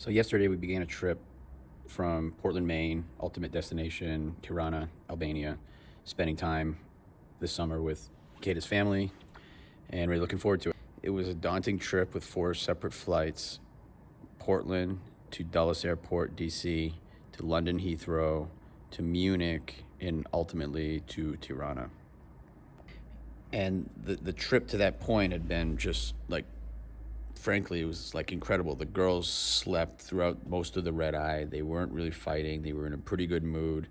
So yesterday we began a trip from Portland, Maine, ultimate destination, Tirana, Albania, spending time this summer with Kata's family, and we're looking forward to it. It was a daunting trip with 4 separate flights: Portland to Dulles Airport, DC, to London Heathrow, to Munich, and ultimately to Tirana. And the trip to that point had been just like, frankly, it was like incredible. The girls slept throughout most of the red eye. They weren't really fighting. They were in a pretty good mood.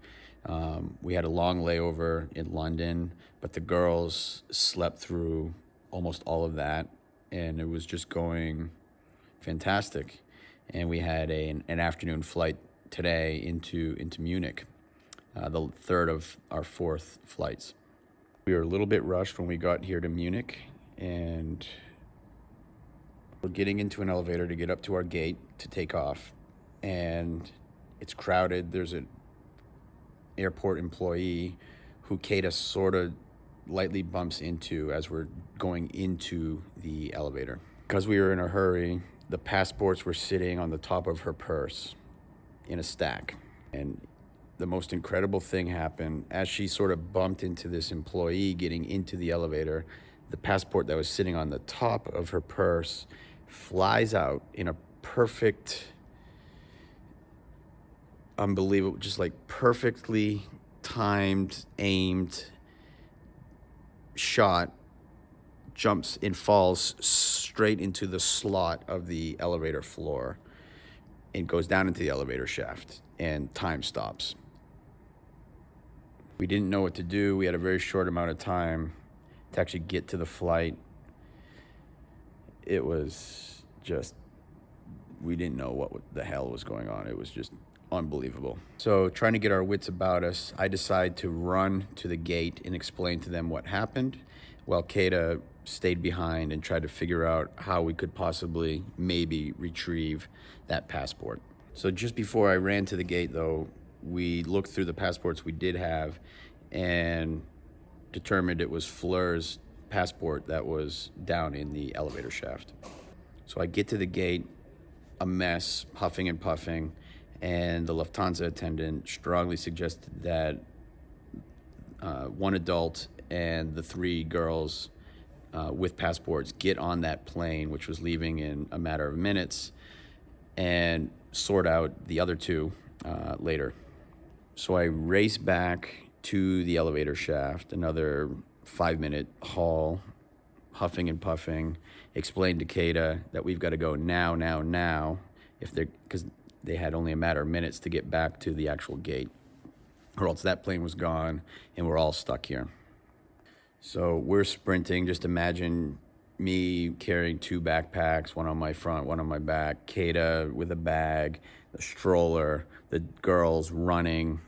We had a long layover in London, but the girls slept through almost all of that, and it was just going fantastic. And we had an afternoon flight today into Munich, the third of our 4 flights. We were a little bit rushed when we got here to Munich, and we're getting into an elevator to get up to our gate to take off, and it's crowded. There's an airport employee who Kata sort of lightly bumps into as we're going into the elevator. Because we were in a hurry, the passports were sitting on the top of her purse in a stack. And the most incredible thing happened as she sort of bumped into this employee getting into the elevator. The passport that was sitting on the top of her purse flies out in a perfect, unbelievable, just like perfectly timed, aimed shot, jumps and falls straight into the slot of the elevator floor and goes down into the elevator shaft, and time stops. We didn't know what to do. We had a very short amount of time to actually get to the flight. It was just, we didn't know what the hell was going on. It was just unbelievable. So trying to get our wits about us, I decide to run to the gate and explain to them what happened, while Kata stayed behind and tried to figure out how we could possibly maybe retrieve that passport. So just before I ran to the gate, though, we looked through the passports we did have and determined it was Fleur's passport that was down in the elevator shaft. So I get to the gate, a mess, huffing and puffing, and the Lufthansa attendant strongly suggested that one adult and the 3 girls with passports get on that plane, which was leaving in a matter of minutes, and sort out the other 2 later. So I race back to the elevator shaft, another 5-minute haul, huffing and puffing, explained to Kata that we've got to go now, because they had only a matter of minutes to get back to the actual gate, or else that plane was gone and we're all stuck here. So we're sprinting. Just imagine me carrying 2 backpacks, one on my front, one on my back, Kata with a bag, the stroller, the girls running.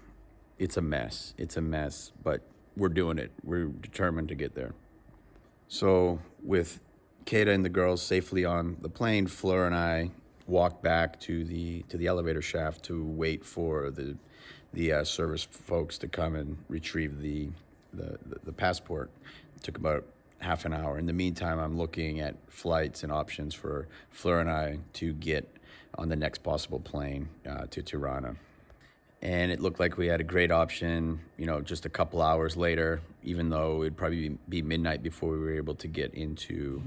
It's a mess. It's a mess, but we're doing it. We're determined to get there. So with Kata and the girls safely on the plane, Fleur and I walked back to the elevator shaft to wait for the service folks to come and retrieve the passport. It took about half an hour. In the meantime, I'm looking at flights and options for Fleur and I to get on the next possible plane to Tirana. And it looked like we had a great option, just a couple hours later, even though it'd probably be midnight before we were able to get into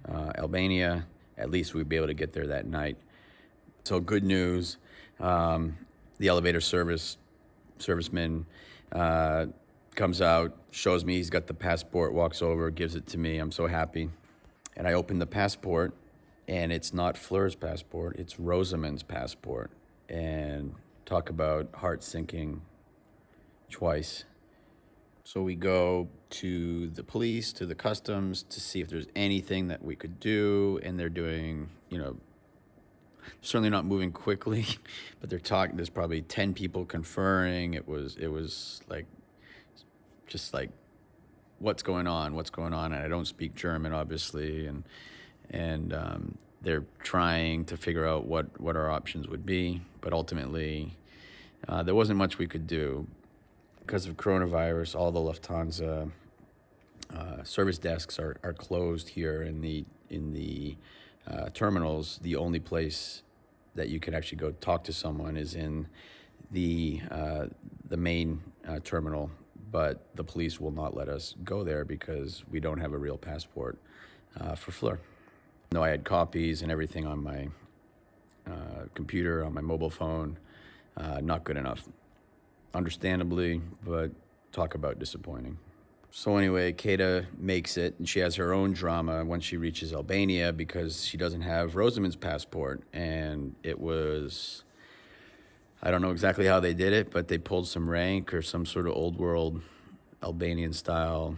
Albania. At least we'd be able to get there that night. So good news. The elevator serviceman comes out, shows me he's got the passport, walks over, gives it to me. I'm so happy. And I open the passport, and it's not Fleur's passport, it's Rosamund's passport. And talk about heart sinking twice. So we go to the police, to the customs, to see if there's anything that we could do, and they're doing, certainly not moving quickly, but they're talking. There's probably 10 people conferring. It was like, just like, what's going on? And I don't speak German, obviously, and they're trying to figure out what our options would be, but ultimately there wasn't much we could do. Because of coronavirus, all the Lufthansa service desks are closed here in the terminals. The only place that you can actually go talk to someone is in the main terminal, but the police will not let us go there because we don't have a real passport for Fleur. No, I had copies and everything on my computer, on my mobile phone. Not good enough, understandably, but talk about disappointing. So anyway, Kata makes it, and she has her own drama once she reaches Albania because she doesn't have Rosamund's passport. And it was, I don't know exactly how they did it, but they pulled some rank or some sort of old world Albanian style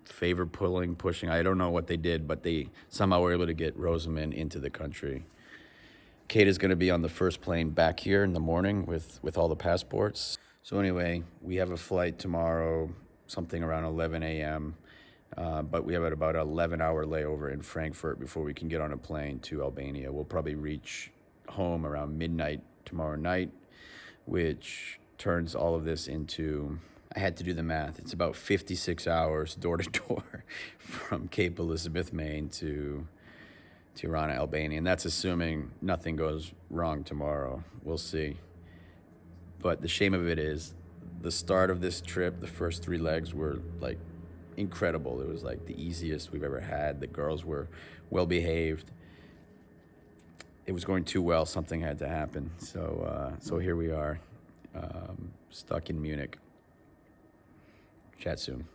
favor pushing. I don't know what they did, but they somehow were able to get Rosamund into the country. Kata's going to be on the first plane back here in the morning with all the passports. So anyway, we have a flight tomorrow, something around 11 a.m., but we have about an 11-hour layover in Frankfurt before we can get on a plane to Albania. We'll probably reach home around midnight tomorrow night, which turns all of this into, I had to do the math, it's about 56 hours door to door from Cape Elizabeth, Maine to Tirana, Albania. And that's assuming nothing goes wrong tomorrow. We'll see. But the shame of it is the start of this trip, the first 3 legs were like incredible. It was like the easiest we've ever had. The girls were well behaved. It was going too well. Something had to happen. So here we are, stuck in Munich. Chat soon.